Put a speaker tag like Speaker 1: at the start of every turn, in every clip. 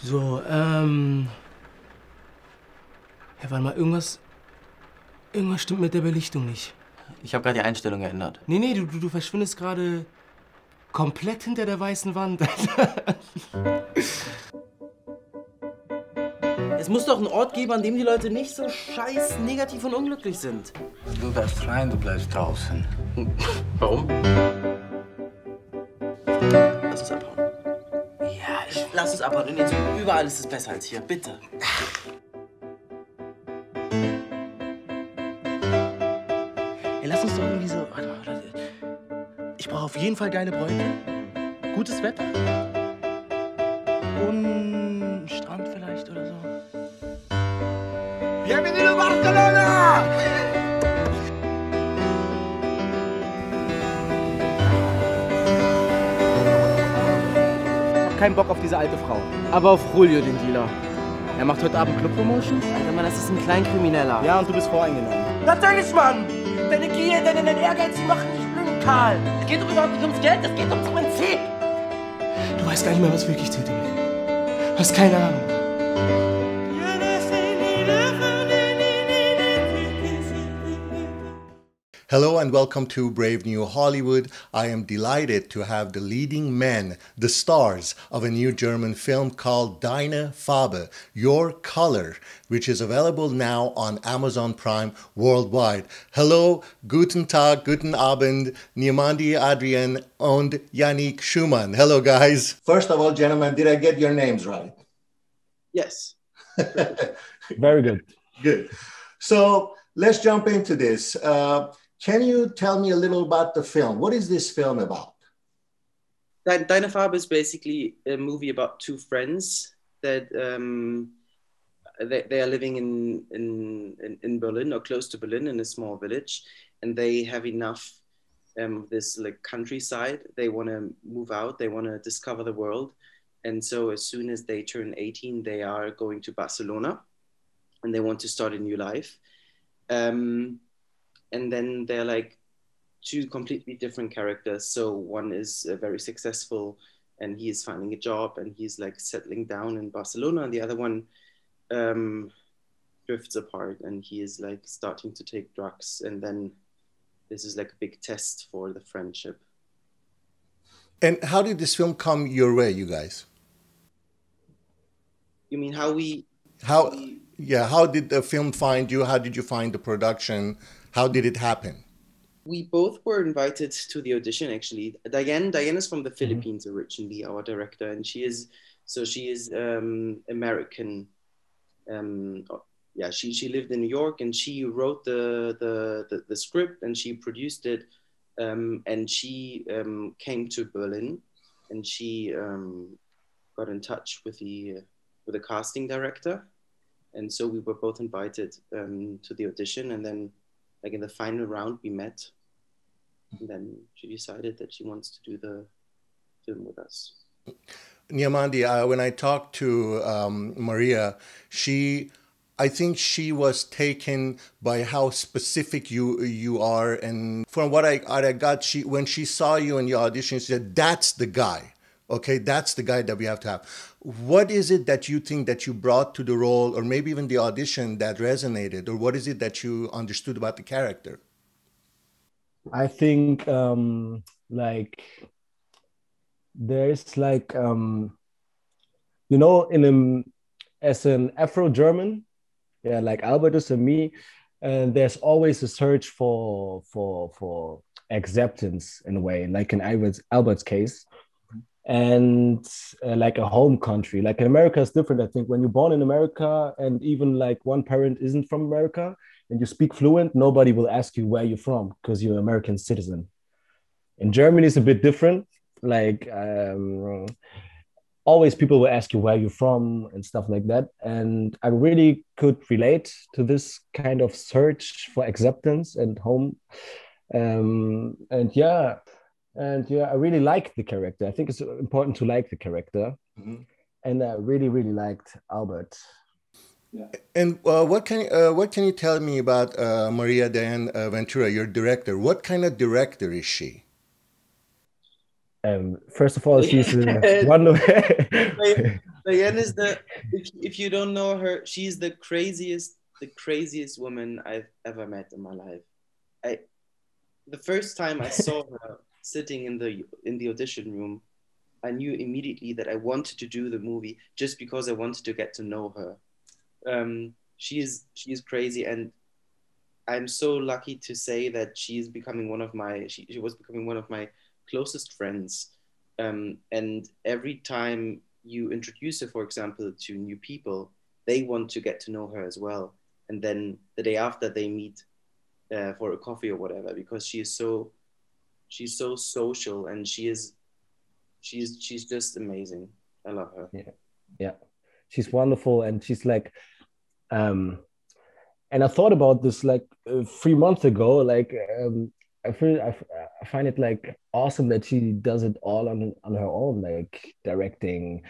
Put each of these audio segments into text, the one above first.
Speaker 1: So, ja, warte mal, irgendwas stimmt mit der Belichtung nicht.
Speaker 2: Ich habe gerade die Einstellung geändert.
Speaker 1: Nee, du verschwindest gerade komplett hinter der weißen Wand.
Speaker 2: Es muss doch einen Ort geben, an dem die Leute nicht so scheiß negativ und unglücklich sind.
Speaker 3: Du darfst rein, du bleibst draußen.
Speaker 2: Warum? Lass uns abhauen. Ja, lass uns abhauen. Und jetzt überall ist es besser als hier. Bitte.
Speaker 1: Ey, lass uns doch irgendwie so... Warte mal. Ich brauche auf jeden Fall geile Bräute, gutes Wetter und einen Strand vielleicht oder so.
Speaker 3: Bienvenido Barcelona!
Speaker 1: Kein Bock auf diese alte Frau, aber auf Julio, den Dealer. Er macht heute Abend Club-Promotion.
Speaker 2: Alter, Mann, das ist ein Kleinkrimineller.
Speaker 1: Ja, und du bist voreingenommen.
Speaker 2: Natürlich, Mann! Deine Gier, dein Ehrgeiz, die machen dich blind, Karl. Es geht doch überhaupt nicht ums Geld, es geht ums Prinzip.
Speaker 1: Du weißt gar nicht mehr, was wirklich zählt im Leben. Du hast keine Ahnung.
Speaker 4: Hello and welcome to Brave New Hollywood. I am delighted to have the leading men, the stars of a new German film called Deine Farbe, Your Color, which is available now on Amazon Prime worldwide. Hello, guten Tag, guten Abend, Nyamandi Adrian and Jannik Schu. Hello, guys. First of all, gentlemen, did I get your names right?
Speaker 2: Yes.
Speaker 1: Very good.
Speaker 4: Good. So let's jump into this. Can you tell me a little about the film? What is this film about?
Speaker 2: Deine Farbe is basically a movie about two friends that they are living in Berlin or close to Berlin in a small village, and they have enough this like countryside. They want to move out. They want to discover the world, and so as soon as they turn 18, they are going to Barcelona, and they want to start a new life. And then they're like two completely different characters. So one is very successful and he is finding a job and he's like settling down in Barcelona. And the other one drifts apart and he is like starting to take drugs. And then this is like a big test for the friendship.
Speaker 4: And how did this film come your way, you guys?
Speaker 2: You mean how
Speaker 4: did the film find you? How did you find the production? How did it happen?
Speaker 2: We both were invited to the audition, actually. Diane is from the Philippines originally, our director, and she is American. She lived in New York, and she wrote the script, and she produced it, and she came to Berlin, and she got in touch with the casting director, and so we were both invited to the audition, and then. Like in the final round, we met, and then she decided that she wants to do the film with us.
Speaker 4: Nyamandi, when I talked to Maria, I think she was taken by how specific you are, and from what I got, when she saw you in the audition, she said, "That's the guy." Okay, that's the guy that we have to have. What is it that you think that you brought to the role, or maybe even the audition, that resonated, or what is it that you understood about the character?
Speaker 5: I think like there's like as an Afro-German, yeah, like Albert is and me, and there's always a search for acceptance in a way, like in Albert's case. And like a home country, like in America is different. I think when you're born in America and even like one parent isn't from America and you speak fluent, nobody will ask you where you're from because you're an American citizen. In Germany, it's a bit different. Like always people will ask you where you're from and stuff like that. And I really could relate to this kind of search for acceptance and home. And I really liked the character. I think it's important to like the character. Mm-hmm. And I really, really liked Albert.
Speaker 4: Yeah. And what can you tell me about Maria Diane Ventura, your director? What kind of director is she?
Speaker 5: First of all, she's wonderful.
Speaker 2: Diane is if you don't know her, she's the craziest woman I've ever met in my life. The first time I saw her sitting in the audition room, I knew immediately that I wanted to do the movie just because I wanted to get to know her. She is crazy, and I'm so lucky to say that she was becoming one of my closest friends. And every time you introduce her, for example, to new people, they want to get to know her as well. And then the day after, they meet for a coffee or whatever, because she's so social, and she's just amazing. I love her.
Speaker 5: Yeah, she's wonderful, and she's like, and I thought about this like 3 months ago. Like, I find it like awesome that she does it all on her own, like directing.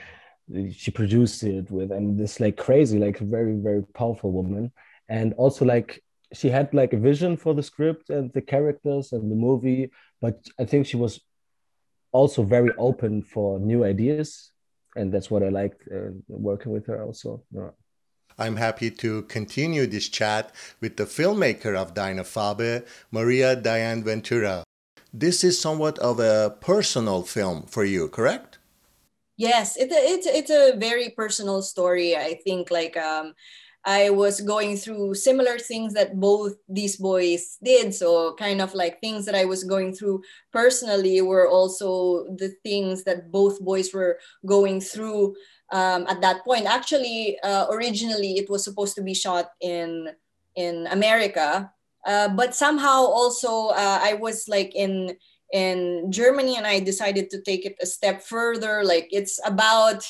Speaker 5: She produced it with, and this like crazy, like very, very powerful woman. And also like she had like a vision for the script and the characters and the movie, but I think she was also very open for new ideas, and that's what I liked working with her also. Yeah.
Speaker 4: I'm happy to continue this chat with the filmmaker of Deine Farbe, Maria Diane Ventura. This is somewhat of a personal film for you, correct?
Speaker 6: Yes, it's a very personal story. I think like I was going through similar things that both these boys did. So kind of like things that I was going through personally were also the things that both boys were going through at that point. Actually, originally it was supposed to be shot in America, but somehow also I was like in Germany, and I decided to take it a step further. Like it's about,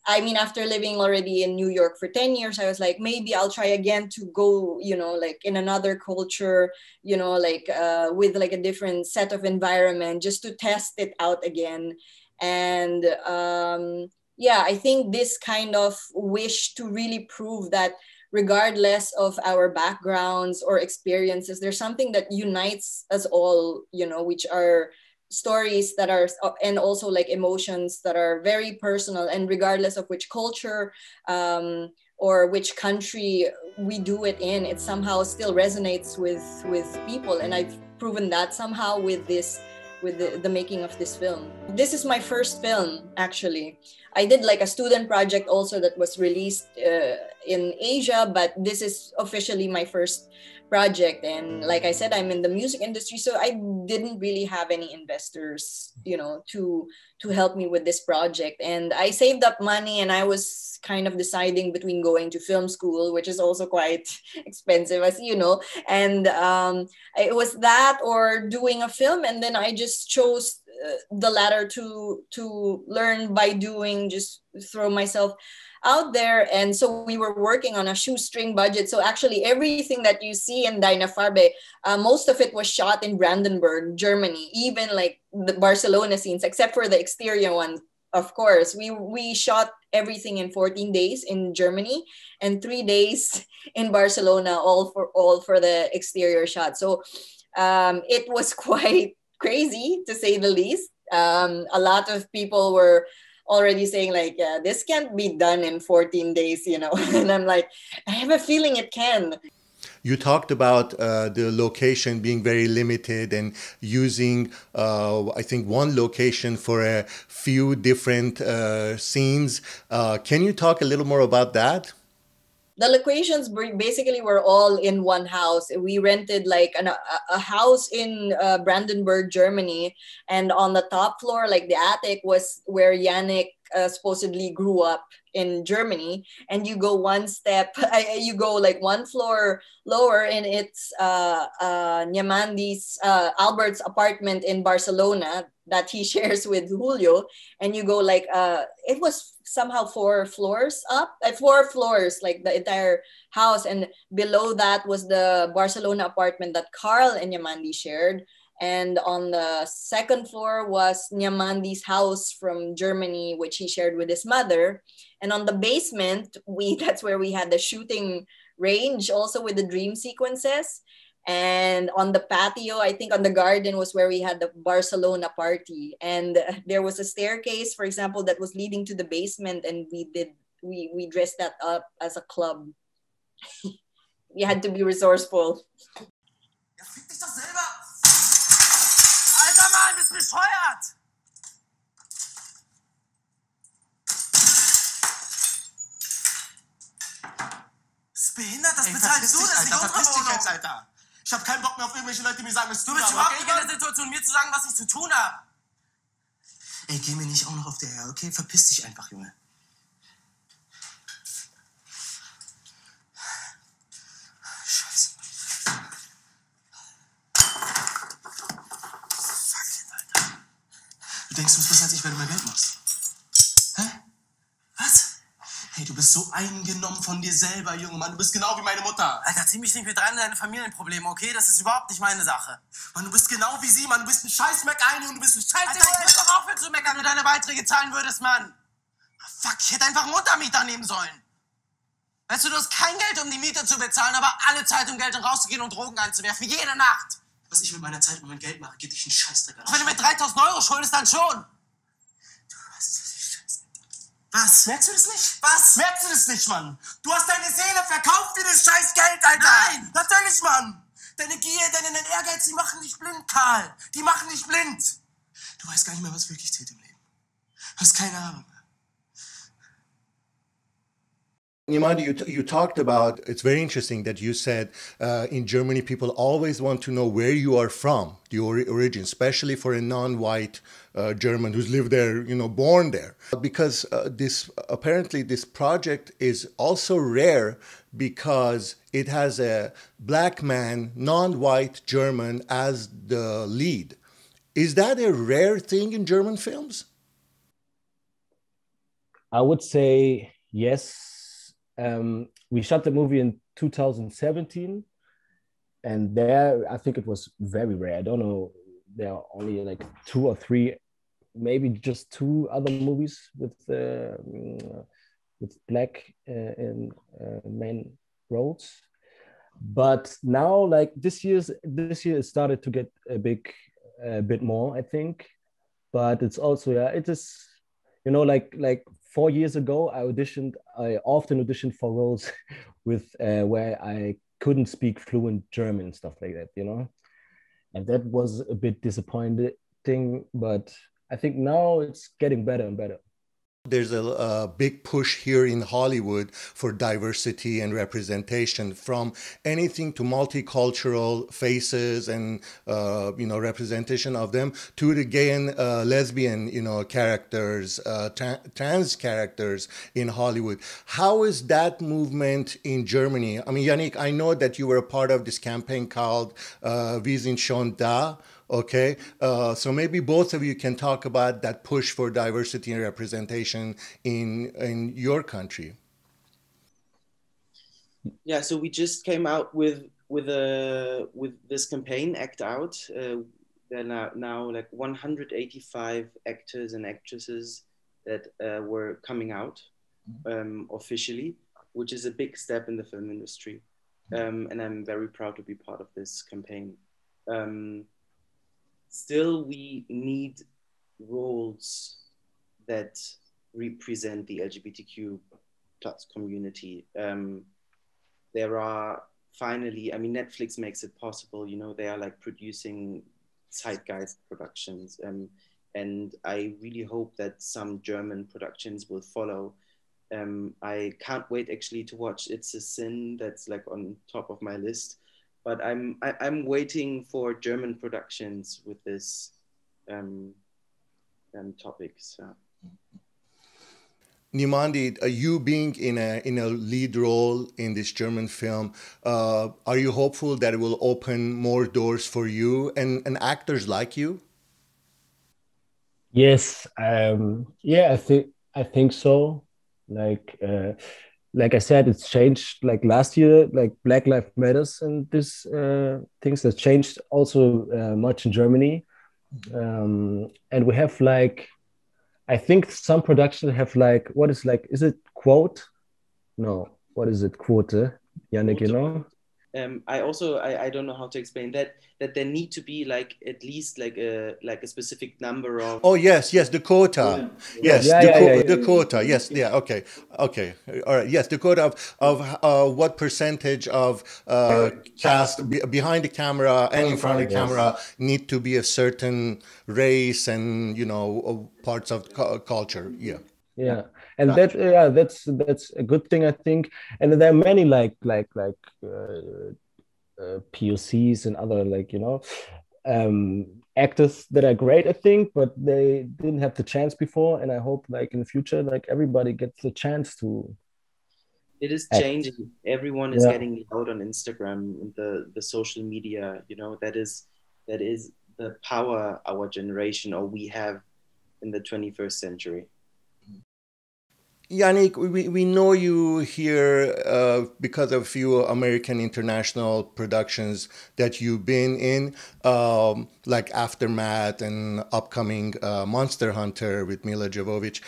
Speaker 6: I mean, after living already in New York for 10 years, I was like, maybe I'll try again to go, like in another culture, like with like a different set of environment, just to test it out again. And yeah, I think this kind of wish to really prove that regardless of our backgrounds or experiences, there's something that unites us all, which are stories that are, and also like emotions that are very personal, and regardless of which culture or which country we do it in, it somehow still resonates with people. And I've proven that somehow with the making of this film. This is my first film, actually. I did like a student project also that was released in Asia, but this is officially my first project. And like I said, I'm in the music industry, so I didn't really have any investors, to help me with this project. And I saved up money, and I was kind of deciding between going to film school, which is also quite expensive, as you know. And it was that or doing a film. And then I just chose the latter to learn by doing, just throw myself out there. And so we were working on a shoestring budget. So actually everything that you see in Deine Farbe, most of it was shot in Brandenburg, Germany, even like the Barcelona scenes, except for the exterior ones. Of course, we shot everything in 14 days in Germany and 3 days in Barcelona, all for the exterior shot. So it was quite crazy, to say the least. A lot of people were already saying like, this can't be done in 14 days, and I'm like, I have a feeling it can.
Speaker 4: You talked about the location being very limited and using, I think, one location for a few different scenes. Can you talk a little more about that?
Speaker 6: The locations basically were all in one house. We rented like a house in Brandenburg, Germany. And on the top floor, like the attic, was where Jannik supposedly grew up in Germany. And you go you go like one floor lower, and it's Nyamandi's, Albert's apartment in Barcelona that he shares with Julio. And you go like, it was somehow 4 floors up, 4 floors, like the entire house. And below that was the Barcelona apartment that Karl and Nyamandi shared. And on the 2nd floor was Nyamandi's house from Germany, which he shared with his mother. And on the basement, that's where we had the shooting range, also with the dream sequences. And on the patio, I think on the garden was where we had the Barcelona party. And there was a staircase, for example, that was leading to the basement, and we dressed that up as a club. We had to be resourceful.
Speaker 3: Ja, fick dich doch selber! Alter Mann, bist bescheuert! Bist behindert, das bezahlst du, das ist nicht unsere Wohnung. Jetzt, Alter. Ich hab keinen Bock mehr auf irgendwelche Leute, die mir sagen, was du bist überhaupt nicht in der Situation, mir zu sagen, was ich zu tun habe. Ey, geh mir nicht auch noch auf der her, okay? Verpiss dich einfach, Junge. Scheiße. Fuck it, Alter. Du denkst, du bist besser als ich, wenn du mehr Geld machst. Hä? Was? Hey, du bist so eingenommen von dir selber, Junge, Mann. Du bist genau wie meine Mutter. Alter, zieh mich nicht mit rein in deine Familienprobleme, okay? Das ist überhaupt nicht meine Sache. Mann, du bist genau wie sie, Mann. Du bist ein scheiß Meckani und du bist ein scheiß... Alter, ich will doch aufhören zu meckern, wenn du deine Beiträge zahlen würdest, Mann. Fuck, ich hätte einfach einen Untermieter nehmen sollen. Weißt du, du hast kein Geld, um die Miete zu bezahlen, aber alle Zeit, um Geld rauszugehen und Drogen einzuwerfen. Jede Nacht. Was ich mit meiner Zeit und meinem Geld mache, geht dich einen Scheißdreck an. Wenn du mir 3.000 Euro schuldest, dann schon. Was? Merkst du das nicht? Was? Merkst du das nicht, Mann? Du hast deine Seele verkauft für das scheiß Geld, Alter! Nein! Natürlich, Mann! Deine Gier, dein Ehrgeiz, die machen dich blind, Karl! Die machen dich blind! Du weißt gar nicht mehr, was wirklich zählt im Leben. Du hast keine Ahnung.
Speaker 4: Nyamandi, you talked about, it's very interesting that you said in Germany people always want to know where you are from, the origin, especially for a non-white German who's lived there, you know, born there. Because apparently this project is also rare because it has a black man, non-white German as the lead. Is that a rare thing in German films?
Speaker 5: I would say yes. We shot the movie in 2017, and there I think it was very rare. I don't know, there are only like 2 or 3, maybe just 2 other movies with black in main roles. But now, like this year it started to get a bit more, I think. But it's also, yeah, it is, you know, like 4 years ago, I often auditioned for roles with where I couldn't speak fluent German and stuff like that, you know? And that was a bit disappointing, but I think now it's getting better and better.
Speaker 4: There's a big push here in Hollywood for diversity and representation, from anything to multicultural faces and you know, representation of them, to the gay and lesbian, you know, characters, trans characters in Hollywood. How is that movement in Germany? I mean, Jannik, I know that you were a part of this campaign called Wir sind schon da. Okay, so maybe both of you can talk about that push for diversity and representation in your country.
Speaker 2: Yeah, so we just came out with this campaign, Act Out. There are now like 185 actors and actresses that were coming out officially, which is a big step in the film industry, and I'm very proud to be part of this campaign. Still, we need roles that represent the LGBTQ plus community. There are finally, I mean, Netflix makes it possible, you know, they are like producing zeitgeist productions. And I really hope that some German productions will follow. I can't wait actually to watch It's a Sin, that's like on top of my list. But I'm waiting for German productions with this topics.
Speaker 4: Nyamandi, you being in a lead role in this German film, are you hopeful that it will open more doors for you and actors like you?
Speaker 5: Yes, yeah, I think so. Like I said, it's changed. Like last year, like Black Lives Matters and this things that changed also much in Germany. And we have like, I think some production have like, what is like, is it quote? No, what is it? Quote, Jannik, you know?
Speaker 2: I also I don't know how to explain that there need to be like at least like a specific number of.
Speaker 4: Oh yes, yes, the quota. Yes,
Speaker 5: Yeah,
Speaker 4: the,
Speaker 5: yeah, yeah, yeah.
Speaker 4: the quota. Yes, yeah, okay, okay, all right. Yes, the quota of what percentage of cast behind the camera and in front of the camera need to be a certain race and parts of culture. Yeah.
Speaker 5: Yeah, and that's a good thing, I think. And there are many POCs and other actors that are great, I think, but they didn't have the chance before. And I hope like in the future, like everybody gets the chance to
Speaker 2: It is
Speaker 5: act.
Speaker 2: changing. Everyone is getting out on Instagram and the social media. That is the power our generation or we have in the 21st century.
Speaker 4: Jannik, we know you here because of a few American international productions that you've been in, like Aftermath and upcoming Monster Hunter with Mila Jovovich.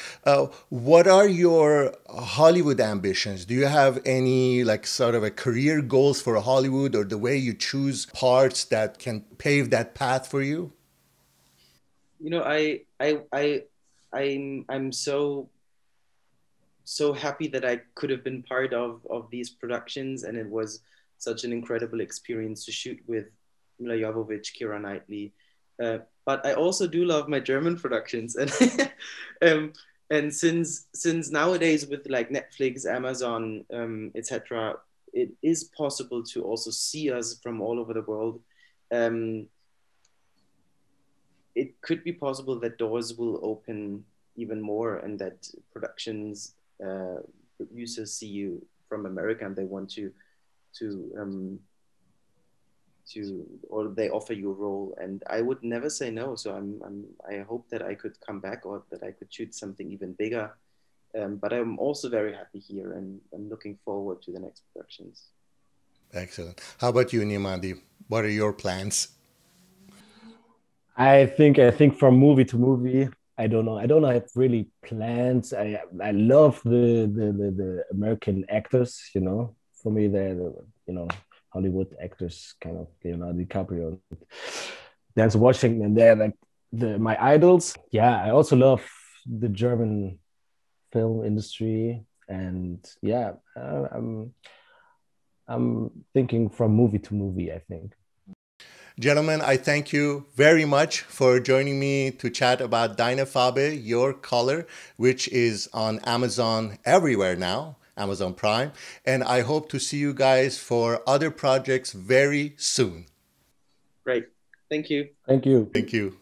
Speaker 4: What are your Hollywood ambitions? Do you have any like sort of a career goals for Hollywood, or the way you choose parts that can pave that path for you?
Speaker 2: I'm so happy that I could have been part of these productions, and it was such an incredible experience to shoot with Mila Jovovich, Keira Knightley. But I also do love my German productions, and and since nowadays with like Netflix, Amazon, etc., it is possible to also see us from all over the world. It could be possible that doors will open even more, and that producers see you from America and they want to or they offer you a role, and I would never say no. So I hope that I could come back, or that I could shoot something even bigger. But I'm also very happy here, and I'm looking forward to the next productions.
Speaker 4: Excellent. How about you, Nyamandi? What are your plans?
Speaker 5: I think from movie to movie, I don't know. I don't have really plans. I love the American actors. For me, they're Hollywood actors, kind of Leonardo DiCaprio, Denzel Washington. They're like my idols. Yeah, I also love the German film industry, and yeah, I'm thinking from movie to movie, I think.
Speaker 4: Gentlemen, I thank you very much for joining me to chat about Deine Farbe, Your Color, which is on Amazon everywhere now, Amazon Prime. And I hope to see you guys for other projects very soon.
Speaker 2: Great. Thank you.
Speaker 5: Thank you.
Speaker 4: Thank you.